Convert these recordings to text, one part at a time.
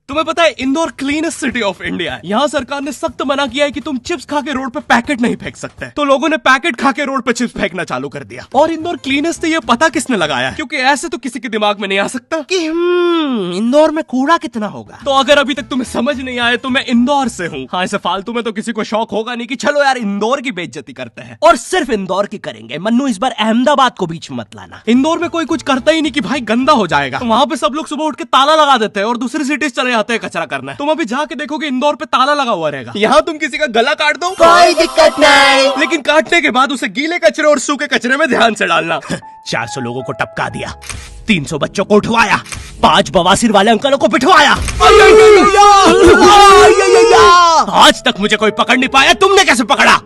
तुम्हें पता है Indore cleanest city of India है। यहाँ सरकार ने सख्त मना किया है कि तुम चिप्स खा के रोड पे पैकेट नहीं फेंक सकते। तो लोगों ने पैकेट खा के रोड पे चिप्स फेंकना चालू कर दिया। और इंदौर क्लीनेस्ट से ये पता किसने लगाया है? क्योंकि ऐसे तो किसी के दिमाग में नहीं आ सकता कि इंदौर में कूड़ा कितना होगा। तो अगर अभी तक तुम्हें समझ नहीं आया तो मैं इंदौर से हूँ। हाँ, ऐसे फालतू में तो किसी को शौक होगा नहीं कि चलो यार इंदौर की बेइज्जती करते हैं, और सिर्फ इंदौर की करेंगे। मन्नू, इस बार अहमदाबाद को बीच में मत लाना। इंदौर में कोई कुछ करता ही नहीं कि भाई गंदा हो जाएगा। तो वहाँ पे सब लोग सुबह उठ के ताला लगा देते हैं और दूसरी सिटीज चले जाते हैं कचरा करना। तुम अभी जाके देखोगे इंदौर पे ताला लगा हुआ रहेगा। यहाँ तुम किसी का गला काट दो कोई दिक्कत नहीं, लेकिन काटने के बाद उसे गीले कचरे और सूखे कचरे में ध्यान से डालना। 400 लोगों को टपका दिया, 300 बच्चों को उठवाया, 5 बवासीर वाले अंकलों को पिटवाया। आज तक मुझे कोई पकड़ नहीं पाया, तुमने कैसे पकड़ा?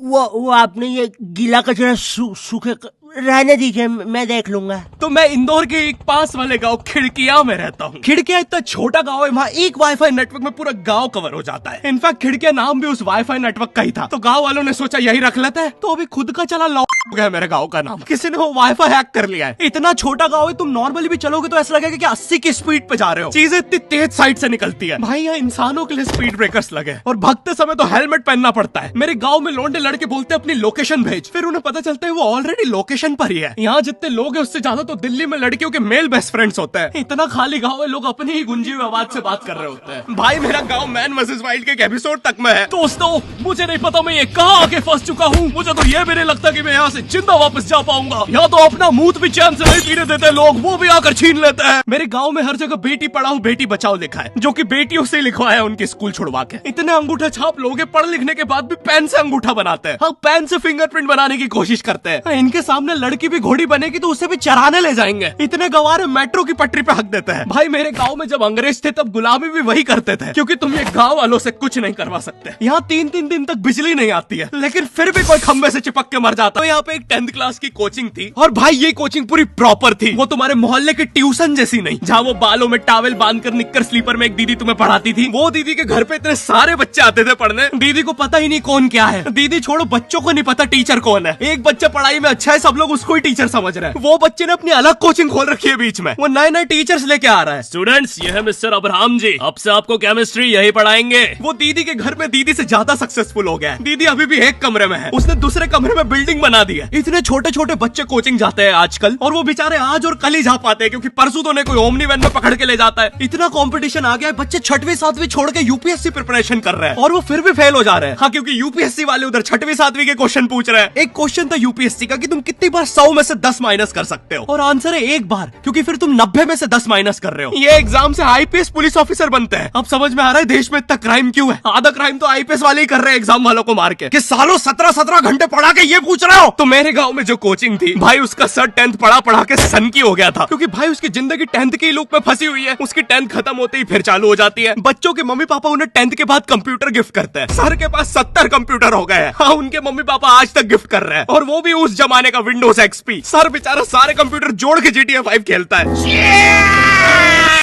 वो आपने ये गीला कचरा सूखे रहने दीजिए, मैं देख लूंगा। तो मैं इंदौर के एक पास वाले गांव खिड़किया में रहता हूँ। खिड़किया इतना छोटा गांव है, वहाँ एक वाईफाई नेटवर्क में पूरा गांव कवर हो जाता है। इनफैक्ट खिड़किया नाम भी उस वाईफाई नेटवर्क का ही था, तो गांव वालों ने सोचा यही रख लेते हैं। तो अभी खुद का चला लॉ हो गया मेरे गांव का नाम। किसी ने वो वाईफाई हैक कर लिया है। इतना छोटा गांव है, तुम नॉर्मली भी चलोगे तो ऐसा लगेगा कि 80 की स्पीड पे जा रहे हो। चीजें इतनी तेज साइड से निकलती है। भाई यहाँ इंसानों के लिए स्पीड ब्रेकर्स लगे, और भगते समय तो हेलमेट पहनना पड़ता है। मेरे गाँव में लौंडे लड़के बोलते अपनी लोकेशन भेज, फिर उन्हें पता चलता है वो ऑलरेडी लोकेशन पर ही है। यहाँ जितने लोग हैं उससे ज्यादा तो दिल्ली में लड़कियों के मेल बेस्ट फ्रेंड्स होते हैं। इतना खाली गांव है, लोग अपनी ही गुंजी हुई आवाज से बात कर रहे होते हैं। भाई मेरा गांव मैन वर्सेस वाइल्ड के एक एपिसोड तक में है। दोस्तों, मुझे नहीं पता मैं ये कहाँ आके फंस चुका हूँ। मुझे तो ये भी नहीं लगता कि मैं यहाँ से जिंदा वापस जा पाऊंगा। यहाँ तो अपना मूत भी चैन से नहीं पीने देते लोग, वो भी आकर छीन लेते हैं। मेरे गाँव में हर जगह बेटी पढ़ाओ बेटी बचाओ लिखा है, जो की बेटियों से लिखवाया उनके स्कूल छुड़वा के। इतने अंगूठा छाप लोग पढ़ लिखने के बाद भी पेन से अंगूठा बनाते हैं। हाँ, पेन से फिंगरप्रिंट बनाने की कोशिश करते हैं। इनके सामने लड़की भी घोड़ी बनेगी तो उसे भी चराने ले जाएंगे। इतने गवार मेट्रो की पटरी पे हक देते हैं। भाई मेरे गांव में जब अंग्रेज थे तब गुलामी भी वही करते थे, क्योंकि तुम ये गांव वालों से कुछ नहीं करवा सकते। यहाँ 3-3 दिन तक बिजली नहीं आती है, लेकिन फिर भी कोई खंबे से चिपक के मर जाता है। यहाँ पे एक 10th क्लास की कोचिंग थी, और भाई ये कोचिंग पूरी प्रॉपर थी। वो तुम्हारे मोहल्ले की ट्यूशन जैसी नहीं, जहाँ वो बालों में टावल बांधकर निक्कर स्लीपर में एक दीदी तुम्हें पढ़ाती थी। वो दीदी के घर पे इतने सारे बच्चे आते थे पढ़ने, दीदी को पता ही नहीं कौन क्या है। दीदी छोड़ो, बच्चों को नहीं पता टीचर कौन है। एक बच्चा पढ़ाई में अच्छा है, सब लोग उसको ही टीचर समझ रहे हैं। वो बच्चे ने अपनी अलग कोचिंग खोल रखी है बीच में, वो नए नए टीचर्स लेके आ रहा है। स्टूडेंट्स, ये है मिस्टर अब्राहम जी, अब से आपको केमिस्ट्री यही पढ़ाएंगे। वो दीदी के घर में दीदी से ज्यादा सक्सेसफुल हो गया है। दीदी अभी भी एक कमरे में है, उसने दूसरे कमरे में बिल्डिंग बना दी है। इतने छोटे छोटे बच्चे कोचिंग जाते हैं आजकल, और वो बेचारे आज और कल ही जा पाते हैं, क्योंकि परसों तो उन्हें कोई ओमनी वैन में पकड़ के ले जाता है। इतना कंपटीशन आ गया है, बच्चे 6वीं 7वीं छोड़ के यूपीएससी प्रिपरेशन कर रहे हैं, और वो फिर भी फेल हो जा रहे हैं। हाँ, क्योंकि यूपीएससी वाले उधर 6वीं 7वीं के क्वेश्चन पूछ रहे हैं। एक क्वेश्चन था यूपीएससी का कि तुम कितनी बार 100 में से 10 माइनस कर सकते हो, और आंसर है एक बार, क्योंकि फिर तुम 90 में से 10 माइनस कर रहे हो। ये एग्जाम से आईपीएस पुलिस ऑफिसर बनते हैं। अब समझ में आ रहा है देश में इतना क्राइम क्यों है। आधा क्राइम तो आईपीएस वाले ही कर रहे हैं एग्जाम वालों को मार के, कि सालों 17-17 घंटे पढ़ा के ये पूछ रहे हो। तो मेरे गांव में जो कोचिंग थी, भाई उसका सर 10th पढ़ा के सन की हो गया था, क्योंकि भाई उसकी जिंदगी 10th की लूप में फंसी हुई है। उसकी 10th खत्म होते ही फिर चालू हो जाती है। बच्चों के मम्मी पापा उन्हें 10th के बाद कंप्यूटर गिफ्ट करते हैं। सर के पास 70 कंप्यूटर हो गए हैं। हाँ, उनके मम्मी पापा आज तक गिफ्ट कर रहे हैं, और वो भी उस जमाने का विंडोज XP। सर बेचारा सारे कंप्यूटर जोड़ के GTA 5 खेलता है।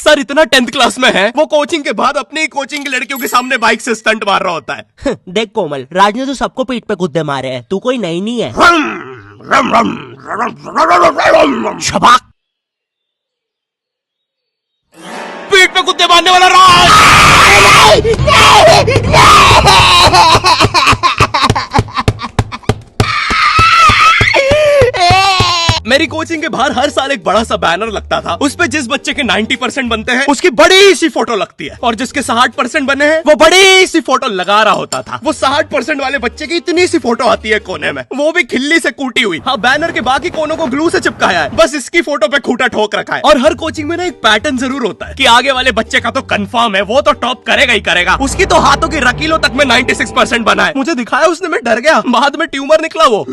सर इतना 10th क्लास में है, वो कोचिंग के बाद अपनी ही कोचिंग की लड़कियों के सामने बाइक से स्टंट मार रहा होता है। देख कोमल, राज ने तो सबको पीठ पे कुत्ते मारे हैं, तू कोई नई नहीं है। शबाक, पीठ पे कुत्ते मारने वाला राज। मेरी कोचिंग के बाहर हर साल एक बड़ा सा बैनर लगता था, उस पे जिस बच्चे के 90% बनते हैं उसकी बड़ी सी फोटो लगती है, और जिसके 60% बने हैं वो बड़ी सी फोटो लगा रहा होता था। वो 60% वाले बच्चे की इतनी सी फोटो आती है कोने में, वो भी खिल्ली से कूटी हुई। हाँ, बैनर के बाकी कोनों को ग्लू से चिपकाया है, बस इसकी फोटो पे खूंटा ठोक रखा है। और हर कोचिंग में ना एक पैटर्न जरूर होता है कि आगे वाले बच्चे का तो कंफर्म है, वो तो टॉप करेगा ही करेगा। उसकी तो हाथों की रकीलों तक में 96% बना है। मुझे दिखाया उसने, मैं डर गया, बाद में ट्यूमर निकला वो।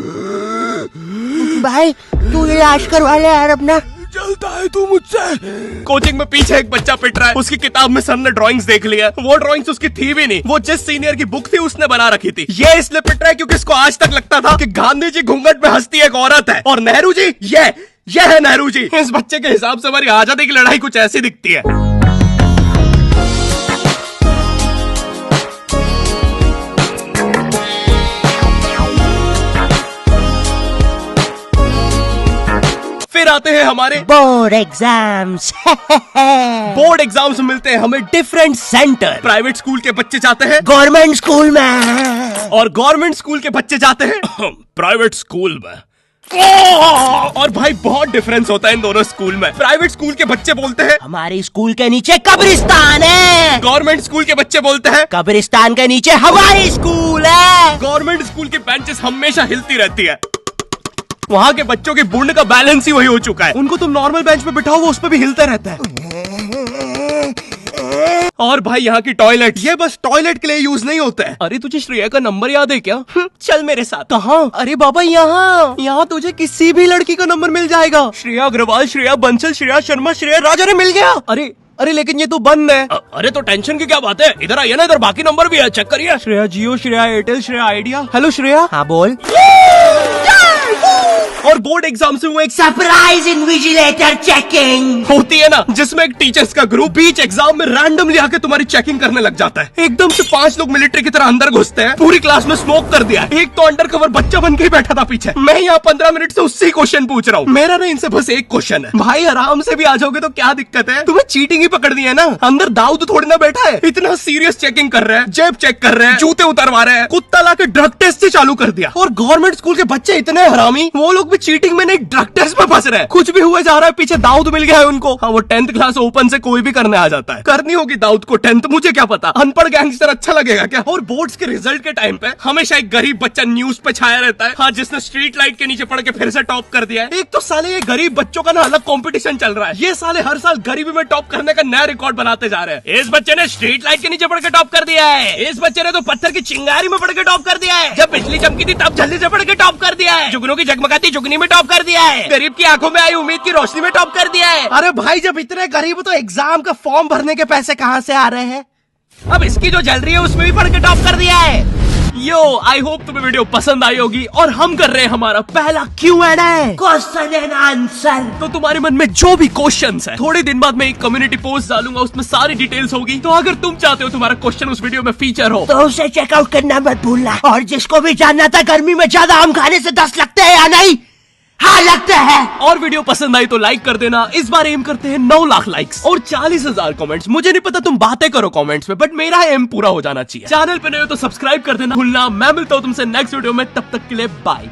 भाई तू इलाज करवा ले यार अपना। चलता है तू मुझसे। कोचिंग में पीछे एक बच्चा पिट रहा है, उसकी किताब में सर ने ड्राइंग्स देख लिया। वो ड्राइंग्स उसकी थी भी नहीं, वो जिस सीनियर की बुक थी उसने बना रखी थी। ये इसलिए पिट रहा है क्योंकि इसको आज तक लगता था कि गांधी जी घूंघट में हंसती एक औरत है, और नेहरू जी ये है नेहरू जी। इस बच्चे के हिसाब से हमारी आजादी की लड़ाई कुछ ऐसी दिखती है। फिर आते हैं हमारे बोर्ड एग्जाम्स। बोर्ड एग्जाम्स में मिलते हैं हमें डिफरेंट सेंटर। प्राइवेट स्कूल के बच्चे जाते हैं गवर्नमेंट स्कूल में और गवर्नमेंट स्कूल के बच्चे जाते हैं प्राइवेट स्कूल में। और भाई बहुत डिफरेंस होता है इन दोनों स्कूल में। प्राइवेट स्कूल के बच्चे बोलते हैं हमारे स्कूल के नीचे कब्रिस्तान है। गवर्नमेंट स्कूल के बच्चे बोलते हैं कब्रिस्तान के नीचे हमारी स्कूल है। गवर्नमेंट स्कूल की बेंचेस हमेशा हिलती रहती है। वहाँ के बच्चों की बुंड का बैलेंस ही वही हो चुका है। उनको तुम नॉर्मल बेंच पे बिठाओ वो उस पे भी हिलता रहता है। और भाई यहाँ की टॉयलेट ये बस टॉयलेट के लिए यूज नहीं होता है। अरे तुझे श्रेया का नंबर याद है क्या? चल मेरे साथ। कहाँ? अरे बाबा यहाँ तुझे किसी भी लड़की का नंबर मिल जाएगा। श्रेया अग्रवाल, श्रेया बंसल, श्रेया शर्मा, श्रेया राजा ने मिल गया। अरे लेकिन ये तो बंद है। अरे तो टेंशन की क्या बात है, इधर आइए ना, इधर बाकी नंबर भी है, चेक करिए। श्रेया जियो, श्रेया एयरटेल, श्रेया आइडिया। हेलो श्रेया। हाँ बोल। और बोर्ड एग्जाम से वो एक सरप्राइज इन्विजिलेटर चेकिंग होती है ना, जिसमें एक टीचर्स का ग्रुप बीच एग्जाम में रैंडमली आके तुम्हारी चेकिंग करने लग जाता है। एकदम से 5 लोग मिलिट्री की तरह अंदर घुसते हैं, पूरी क्लास में स्मोक कर दिया है। एक तो अंडर कवर बच्चा बन के ही बैठा था पीछे। मैं यहाँ 15 मिनट से उससे ही क्वेश्चन पूछ रहा हूँ। मेरा ना इनसे बस एक क्वेश्चन है, भाई आराम से भी आ जाओगे तो क्या दिक्कत है? तुम्हें चीटिंग ही पकड़नी है ना, अंदर दाऊद थोड़ी ना बैठा है। इतना सीरियस चेकिंग कर रहे हैं, जेब चेक कर रहे हैं, जूते उतरवा रहे हैं, कुत्ता लाके ड्रग टेस्ट से चालू कर दिया। और गवर्नमेंट स्कूल के बच्चे इतने हरामी, वो लोग भी चीटिंग में नहीं ड्रग टेस्ट में फंस रहे हैं। कुछ भी हुए जा रहा है, पीछे दाऊद मिल गया है उनको। हाँ वो 10th क्लास ओपन से कोई भी करने आ जाता है। करनी होगी दाऊद को 10th, मुझे क्या पता, अनपढ़ गैंगस्टर अच्छा लगेगा क्या? और बोर्ड्स के रिजल्ट के टाइम पे हमेशा एक गरीब बच्चा न्यूज पे छाया रहता है, हाँ जिसने स्ट्रीट लाइट के नीचे पड़ के फिर से टॉप कर दिया है। एक तो साले ये गरीब बच्चों का ना अलग कंपटीशन चल रहा है। ये साले हर साल गरीबी में टॉप करने का नया रिकॉर्ड बनाते जा रहे हैं। इस बच्चे ने स्ट्रीट लाइट के नीचे पड़ के टॉप कर दिया है, इस बच्चे ने तो पत्थर की चिंगारी में पड़ के टॉप कर दिया है, जब बिजली चमकी थी तब जल्दी से पड़ के टॉप कर दिया है, जुगनों की जगमगाती जुगनी में टॉप कर दिया है, गरीब की आंखों में आई उम्मीद की रोशनी में टॉप कर दिया है। अरे भाई जब इतने गरीब हो तो एग्जाम का फॉर्म भरने के पैसे कहाँ से आ रहे हैं? अब इसकी जो जल रही है उसमें भी पढ़ के टॉप कर दिया है। यो आई होप तुम्हें वीडियो पसंद आई होगी और हम कर रहे हैं हमारा पहला Q&A, क्वेश्चन एंड आंसर। तो तुम्हारे मन में जो भी क्वेश्चंस है, थोड़े दिन बाद मैं एक कम्युनिटी पोस्ट डालूंगा, उसमें सारी डिटेल्स होगी। तो अगर तुम चाहते हो तुम्हारा क्वेश्चन उस वीडियो में फीचर हो तो उसे चेकआउट करना मत भूलना। और जिसको भी जानना था गर्मी में ज्यादा आम खाने से दस्त लगते हैं या नहीं, हाँ लगता है। और वीडियो पसंद आई तो लाइक कर देना। इस बार एम करते हैं 9 लाख लाइक्स और 40,000 कमेंट्स। मुझे नहीं पता तुम बातें करो कमेंट्स में, बट मेरा एम पूरा हो जाना चाहिए। चैनल पे नए हो तो सब्सक्राइब कर देना भूलना। मैं मिलता हूँ तुमसे नेक्स्ट वीडियो में, तब तक के लिए बाय।